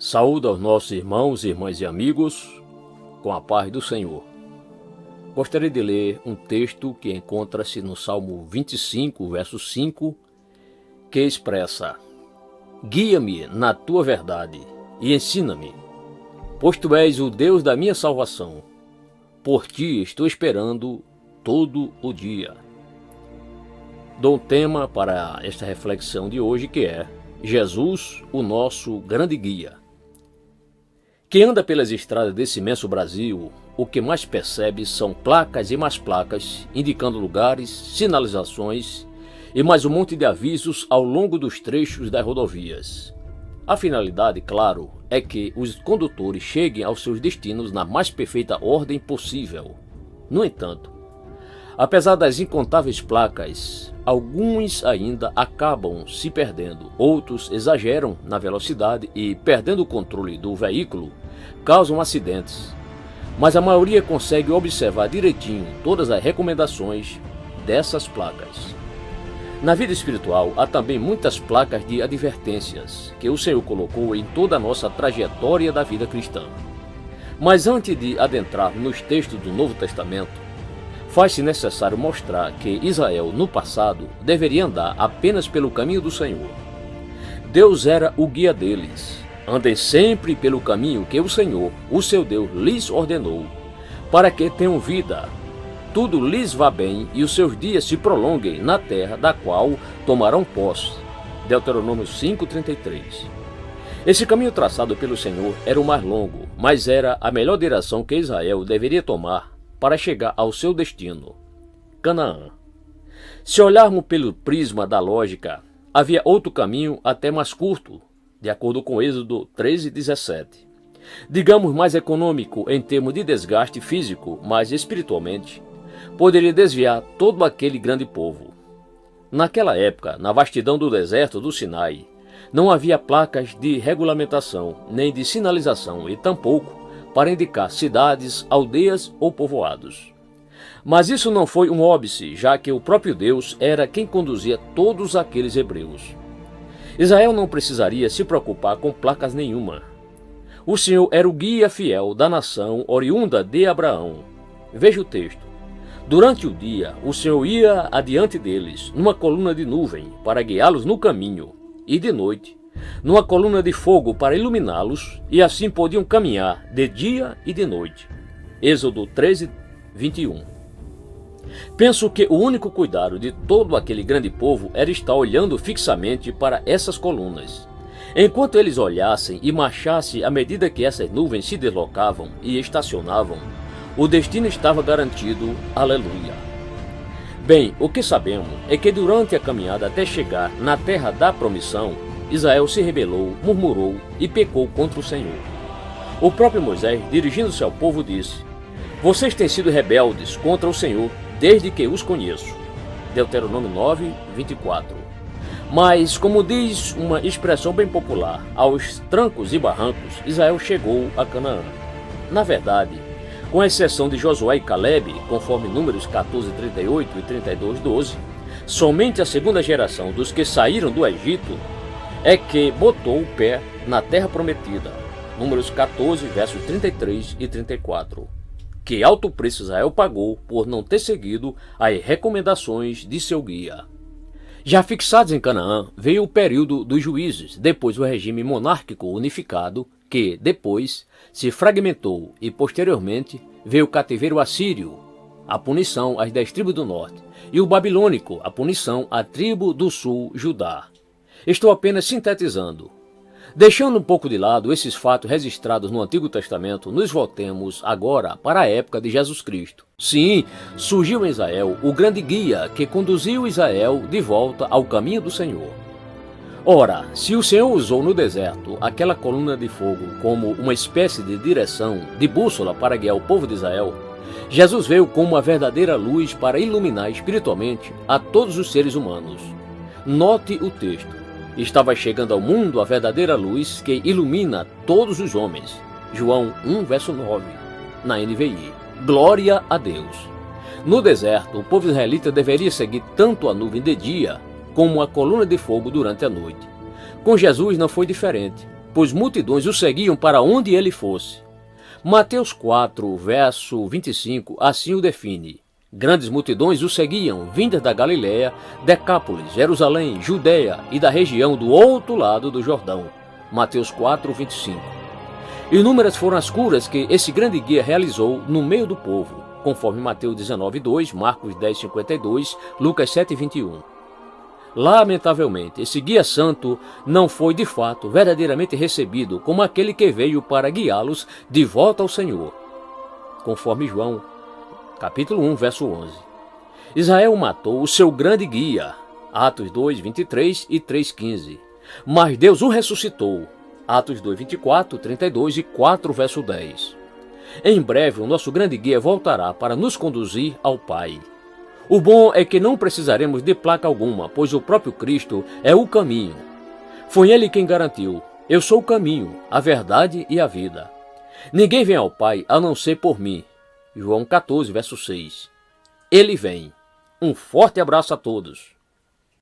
Saúdo aos nossos irmãos, irmãs e amigos, com a paz do Senhor. Gostaria de ler um texto que encontra-se no Salmo 25, verso 5, que expressa: Guia-me na tua verdade e ensina-me, pois tu és o Deus da minha salvação. Por ti estou esperando todo o dia. Dou um tema para esta reflexão de hoje, que é Jesus, o nosso grande guia. Quem anda pelas estradas desse imenso Brasil, o que mais percebe são placas e mais placas, indicando lugares, sinalizações e mais um monte de avisos ao longo dos trechos das rodovias. A finalidade, claro, é que os condutores cheguem aos seus destinos na mais perfeita ordem possível. No entanto, apesar das incontáveis placas, alguns ainda acabam se perdendo, outros exageram na velocidade e, perdendo o controle do veículo, causam acidentes. Mas a maioria consegue observar direitinho todas as recomendações dessas placas. Na vida espiritual, há também muitas placas de advertências que o Senhor colocou em toda a nossa trajetória da vida cristã. Mas antes de adentrar nos textos do Novo Testamento, faz-se necessário mostrar que Israel, no passado, deveria andar apenas pelo caminho do Senhor. Deus era o guia deles. Andem sempre pelo caminho que o Senhor, o seu Deus, lhes ordenou, para que tenham vida, tudo lhes vá bem e os seus dias se prolonguem na terra da qual tomarão posse. Deuteronômio 5:33. Esse caminho traçado pelo Senhor era o mais longo, mas era a melhor direção que Israel deveria tomar para chegar ao seu destino, Canaã. Se olharmos pelo prisma da lógica, havia outro caminho até mais curto, de acordo com Êxodo 13:17. Digamos mais econômico em termos de desgaste físico, mas espiritualmente, poderia desviar todo aquele grande povo. Naquela época, na vastidão do deserto do Sinai, não havia placas de regulamentação, nem de sinalização e tampouco para indicar cidades, aldeias ou povoados. Mas isso não foi um óbice, já que o próprio Deus era quem conduzia todos aqueles hebreus. Israel não precisaria se preocupar com placas nenhuma. O Senhor era o guia fiel da nação oriunda de Abraão. Veja o texto. Durante o dia, o Senhor ia adiante deles, numa coluna de nuvem, para guiá-los no caminho, e de noite, numa coluna de fogo para iluminá-los, e assim podiam caminhar de dia e de noite. Êxodo 13:21. Penso que o único cuidado de todo aquele grande povo era estar olhando fixamente para essas colunas. Enquanto eles olhassem e marchassem à medida que essas nuvens se deslocavam e estacionavam, o destino estava garantido. Aleluia! Bem, o que sabemos é que durante a caminhada até chegar na terra da promissão, Israel se rebelou, murmurou e pecou contra o Senhor. O próprio Moisés, dirigindo-se ao povo, disse: Vocês têm sido rebeldes contra o Senhor desde que os conheço. Deuteronômio 9:24. Mas, como diz uma expressão bem popular, aos trancos e barrancos, Israel chegou a Canaã. Na verdade, com exceção de Josué e Calebe, conforme Números 14:38 e 32:12, somente a segunda geração dos que saíram do Egito é que botou o pé na terra prometida. Números 14, versos 33 e 34. Que alto preço Israel pagou por não ter seguido as recomendações de seu guia. Já fixados em Canaã, veio o período dos juízes, depois o regime monárquico unificado, que depois se fragmentou, e posteriormente veio o cativeiro assírio, a punição às 10 tribos do norte, e o babilônico, a punição à tribo do sul, Judá. Estou apenas sintetizando. Deixando um pouco de lado esses fatos registrados no Antigo Testamento, nos voltemos agora para a época de Jesus Cristo. Sim, surgiu em Israel o grande guia que conduziu Israel de volta ao caminho do Senhor. Ora, se o Senhor usou no deserto aquela coluna de fogo como uma espécie de direção, de bússola para guiar o povo de Israel, Jesus veio como uma verdadeira luz para iluminar espiritualmente a todos os seres humanos. Note o texto. Estava chegando ao mundo a verdadeira luz que ilumina todos os homens. João 1, verso 9, na NVI. Glória a Deus. No deserto, o povo israelita deveria seguir tanto a nuvem de dia como a coluna de fogo durante a noite. Com Jesus não foi diferente. pois multidões o seguiam para onde ele fosse. Mateus 4, verso 25, assim o define. Grandes multidões o seguiam, vindas da Galiléia, Decápolis, Jerusalém, Judéia e da região do outro lado do Jordão. Mateus 4, 25. Inúmeras foram as curas que esse grande guia realizou no meio do povo, conforme Mateus 19, 2, Marcos 10, 52, Lucas 7, 21. Lamentavelmente, esse guia santo não foi de fato verdadeiramente recebido como aquele que veio para guiá-los de volta ao Senhor, conforme João, capítulo 1, verso 11. Israel matou o seu grande guia, Atos 2, 23 e 3, 15. Mas Deus o ressuscitou, Atos 2, 24, 32 e 4, verso 10. Em breve, o nosso grande guia voltará para nos conduzir ao Pai. O bom é que não precisaremos de placa alguma, pois o próprio Cristo é o caminho. Foi Ele quem garantiu: eu sou o caminho, a verdade e a vida. Ninguém vem ao Pai a não ser por mim. João 14, verso 6. Ele vem. Um forte abraço a todos.